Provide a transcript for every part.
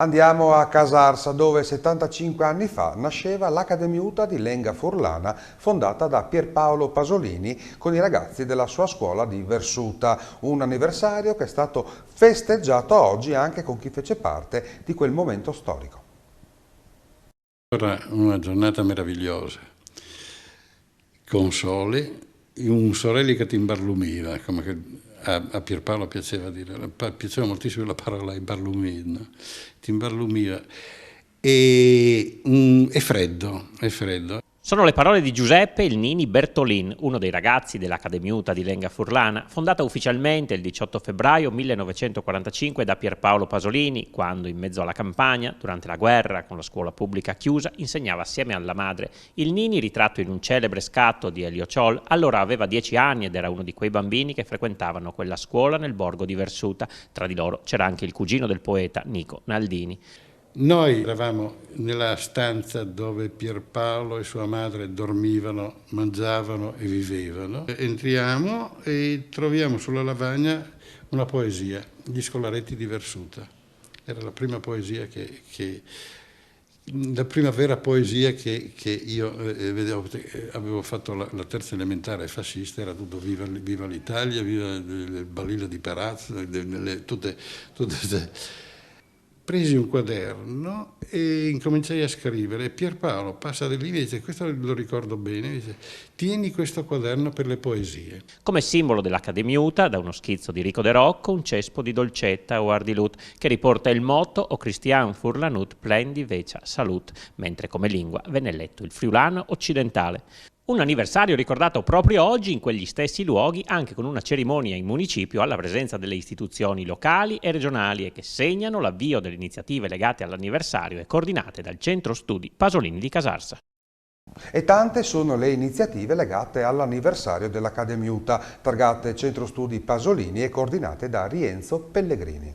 Andiamo a Casarsa, dove 75 anni fa nasceva l'Accademiuta di Lenga Furlana, fondata da Pierpaolo Pasolini con i ragazzi della sua scuola di Versuta. Un anniversario che è stato festeggiato oggi anche con chi fece parte di quel momento storico. Era una giornata meravigliosa, con sole, un sorelli che ti imbarlumiva, come che a Pierpaolo piaceva moltissimo la parola imbarlumir, no? Ti imbarlumiva, è freddo, è freddo. Sono le parole di Giuseppe il Nini Bertolin, uno dei ragazzi dell'Accademiuta di Lenga Furlana, fondata ufficialmente il 18 febbraio 1945 da Pierpaolo Pasolini, quando in mezzo alla campagna, durante la guerra, con la scuola pubblica chiusa, insegnava assieme alla madre. Il Nini, ritratto in un celebre scatto di Elio Ciol, allora aveva 10 anni ed era uno di quei bambini che frequentavano quella scuola nel borgo di Versuta. Tra di loro c'era anche il cugino del poeta, Nico Naldini. Noi eravamo nella stanza dove Pierpaolo e sua madre dormivano, mangiavano e vivevano. Entriamo e troviamo sulla lavagna una poesia, Gli scolaretti di Versuta. Era la prima poesia la prima vera poesia che io vedevo. Avevo fatto la terza elementare fascista, era tutto viva l'Italia, viva il Balilla di Perazzo, tutte. Presi un quaderno e incominciai a scrivere. E Pierpaolo passa da lì e dice, questo lo ricordo bene, dice, tieni questo quaderno per le poesie. Come simbolo dell'Accademiuta, da uno schizzo di Rico De Rocco, un cespo di dolcetta o ardilut, che riporta il motto O Christian Furlanut plendi vecia salut, mentre come lingua venne letto il friulano occidentale. Un anniversario ricordato proprio oggi in quegli stessi luoghi, anche con una cerimonia in municipio alla presenza delle istituzioni locali e regionali e che segnano l'avvio delle iniziative legate all'anniversario e coordinate dal Centro Studi Pasolini di Casarsa. E tante sono le iniziative legate all'anniversario dell'Accademiuta, targate Centro Studi Pasolini e coordinate da Rienzo Pellegrini.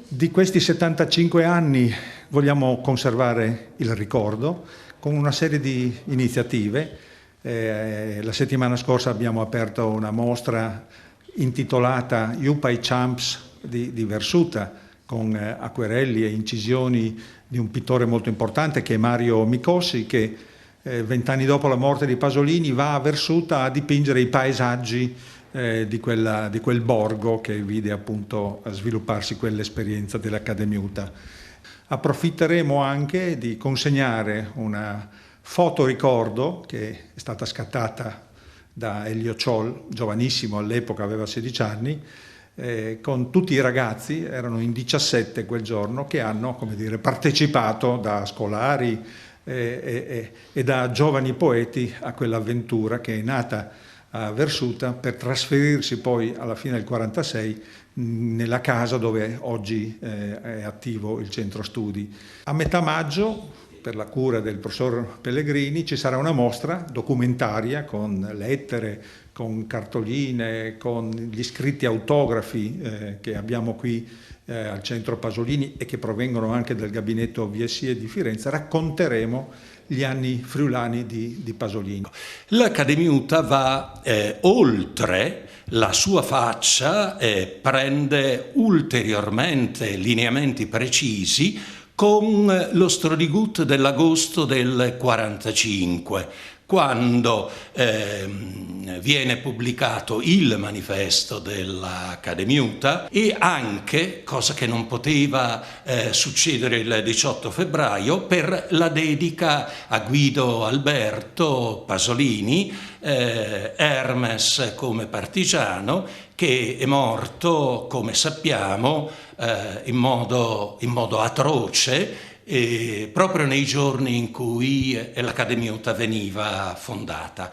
Di questi 75 anni vogliamo conservare il ricordo con una serie di iniziative. La settimana scorsa abbiamo aperto una mostra intitolata Jupai Champs di Versuta, con acquerelli e incisioni di un pittore molto importante che è Mario Micossi, che 20 anni dopo la morte di Pasolini va a Versuta a dipingere i paesaggi di quel borgo che vide appunto svilupparsi quell'esperienza dell'Accademiuta. Approfitteremo anche di consegnare una fotoricordo che è stata scattata da Elio Ciol, giovanissimo all'epoca, aveva 16 anni, con tutti i ragazzi, erano in 17 quel giorno, che hanno, come dire, partecipato da scolari e da giovani poeti a quell'avventura che è nata a Versuta per trasferirsi poi alla fine del 1946 nella casa dove oggi è attivo il centro studi. A metà maggio, per la cura del professor Pellegrini, ci sarà una mostra documentaria con lettere, con cartoline, con gli scritti autografi che abbiamo qui al centro Pasolini e che provengono anche dal gabinetto VSI di Firenze. Racconteremo gli anni friulani di Pasolini. L'Accademiuta va oltre la sua faccia, prende ulteriormente lineamenti precisi con lo Strodigut dell'agosto del 1945, quando viene pubblicato il manifesto dell'Accademiuta e anche, cosa che non poteva succedere il 18 febbraio, per la dedica a Guido Alberto Pasolini, Hermes come partigiano, che è morto, come sappiamo, in modo atroce, proprio nei giorni in cui l'Accademiuta veniva fondata.